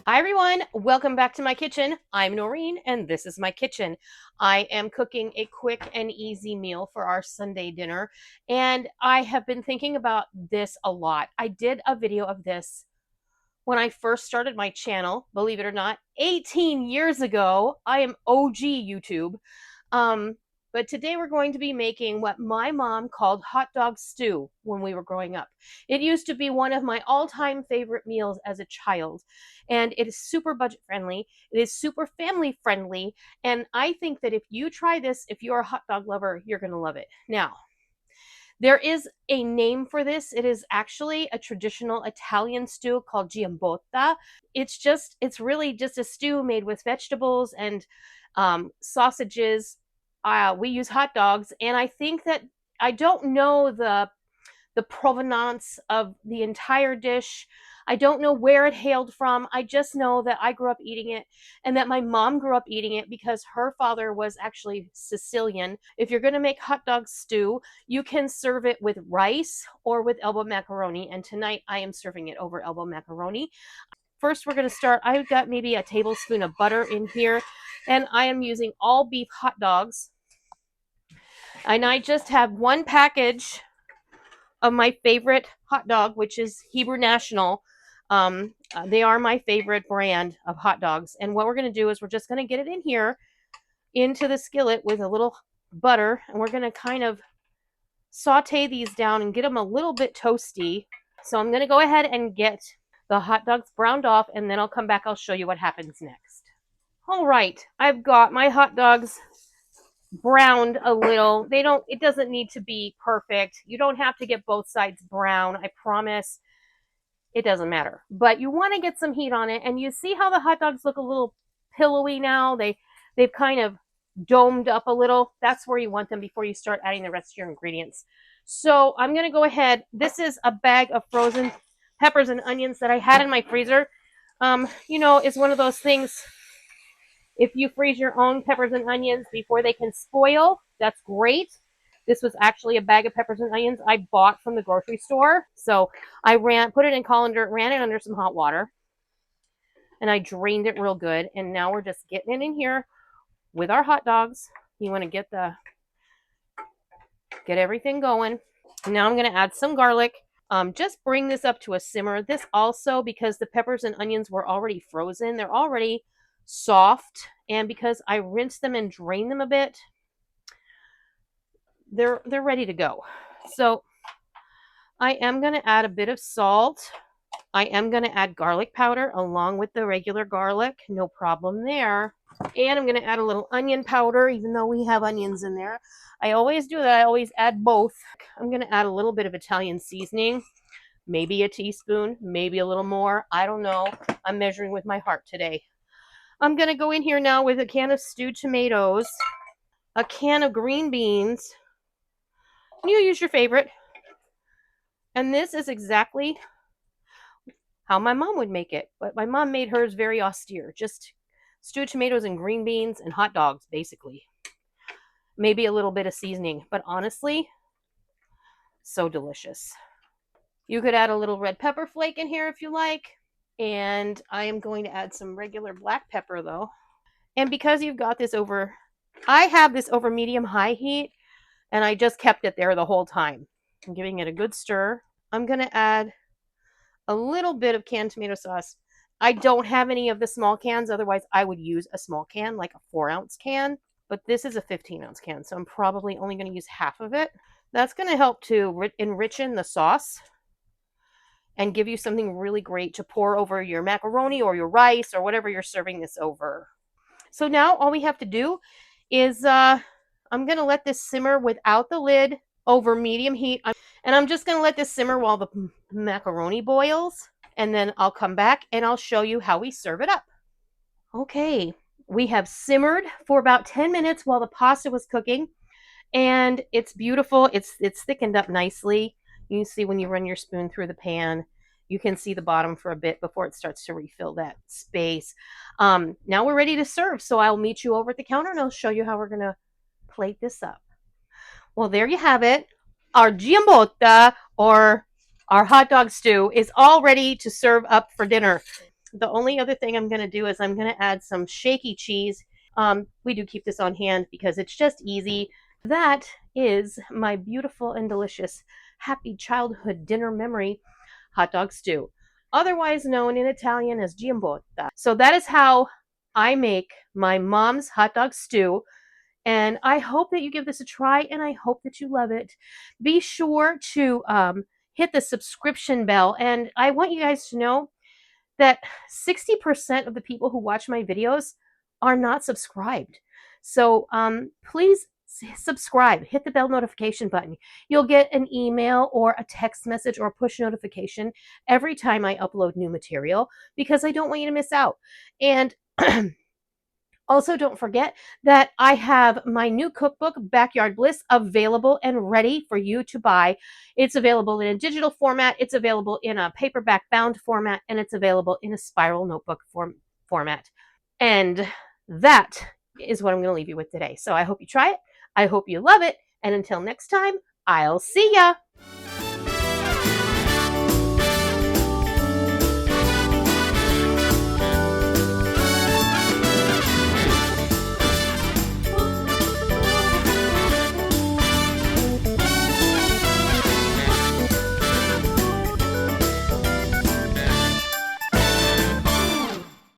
Hi everyone, welcome back to my kitchen. I'm Noreen and this is my kitchen. I am cooking a quick and easy meal for our Sunday dinner, and I have been thinking about this a lot. I did a video of this when I first started my channel, believe it or not, 18 years ago. I am OG YouTube. Um, but today we're going to be making what my mom called hot dog stew when we were growing up. It used to be one of my all-time favorite meals as a child, and it is super budget friendly. It is super family friendly, and I think that if you try this, if you're a hot dog lover, you're going to love it. Now, there is a name for this. It is actually a traditional Italian stew called Giambotta. It's really just a stew made with vegetables and sausages. We use hot dogs, and I think that I don't know the provenance of the entire dish. I don't know where it hailed from. I just know that I grew up eating it and that my mom grew up eating it because her father was actually Sicilian. If you're going to make hot dog stew, you can serve it with rice or with elbow macaroni. And tonight I am serving it over elbow macaroni. First, we're going to start. I've got maybe a tablespoon of butter in here, and I am using all beef hot dogs. And I just have one package of my favorite hot dog, which is Hebrew National. They are my favorite brand of hot dogs. And what we're going to do is we're just going to get it in here into the skillet with a little butter. And we're going to kind of saute these down and get them a little bit toasty. So I'm going to go ahead and get the hot dogs browned off, and then I'll come back. I'll show you what happens next. All right, I've got my hot dogs browned a little. It doesn't need to be perfect. You don't have to get both sides brown. I promise. It doesn't matter. But you want to get some heat on it, and you see how the hot dogs look a little pillowy now. They've kind of domed up a little. That's where you want them before you start adding the rest of your ingredients. So I'm going to go ahead. This is a bag of frozen peppers and onions that I had in my freezer. It's one of those things. If you freeze your own peppers and onions before they can spoil, that's great. This was actually a bag of peppers and onions I bought from the grocery store. So I put it in colander, ran it under some hot water, and I drained it real good. And now we're just getting it in here with our hot dogs. You want to get everything going. Now I'm going to add some garlic. Just bring this up to a simmer. This also, because the peppers and onions were already frozen, they're already soft, and because I rinsed them and drained them a bit, they're ready to go. So I am going to add a bit of salt. I am going to add garlic powder along with the regular garlic. No problem there. And I'm going to add a little onion powder, even though we have onions in there. I always do that. I always add both. I'm going to add a little bit of Italian seasoning, maybe a teaspoon, maybe a little more. I don't know. I'm measuring with my heart today. I'm going to go in here now with a can of stewed tomatoes, a can of green beans. You use your favorite. And this is exactly how my mom would make it. But my mom made hers very austere. Just stewed tomatoes and green beans and hot dogs, basically. Maybe a little bit of seasoning. But honestly, so delicious. You could add a little red pepper flake in here if you like. And I am going to add some regular black pepper, though. And because you've got this over, I have this over medium-high heat, and I just kept it there the whole time. I'm giving it a good stir. I'm going to add a little bit of canned tomato sauce. I don't have any of the small cans. Otherwise, I would use a small can, like a 4-ounce can. But this is a 15-ounce can, so I'm probably only going to use half of it. That's going to help to enrichen the sauce and give you something really great to pour over your macaroni or your rice or whatever you're serving this over. So now all we have to do is I'm going to let this simmer without the lid over medium heat. And I'm just going to let this simmer while the macaroni boils. And then I'll come back and I'll show you how we serve it up. Okay, we have simmered for about 10 minutes while the pasta was cooking. And it's beautiful. It's thickened up nicely. You can see when you run your spoon through the pan, you can see the bottom for a bit before it starts to refill that space. Now we're ready to serve. So I'll meet you over at the counter and I'll show you how we're going to plate this up. Well, there you have it. Our Giambotta, or our hot dog stew, is all ready to serve up for dinner. the only other thing I'm going to do is I'm going to add some shaky cheese. We do keep this on hand because it's just easy. That is my beautiful and delicious happy childhood dinner memory hot dog stew, otherwise known in Italian as Giambotta. So that is how I make my mom's hot dog stew. And I hope that you give this a try and I hope that you love it. Be sure to hit the subscription bell. And I want you guys to know that 60% of the people who watch my videos are not subscribed. So please subscribe, hit the bell notification button. You'll get an email or a text message or a push notification every time I upload new material because I don't want you to miss out. And also, don't forget that I have my new cookbook, Backyard Bliss, available and ready for you to buy. It's available in a digital format, it's available in a paperback bound format, and it's available in a spiral notebook format. And that is what I'm going to leave you with today. So I hope you try it. I hope you love it. And until next time, I'll see ya.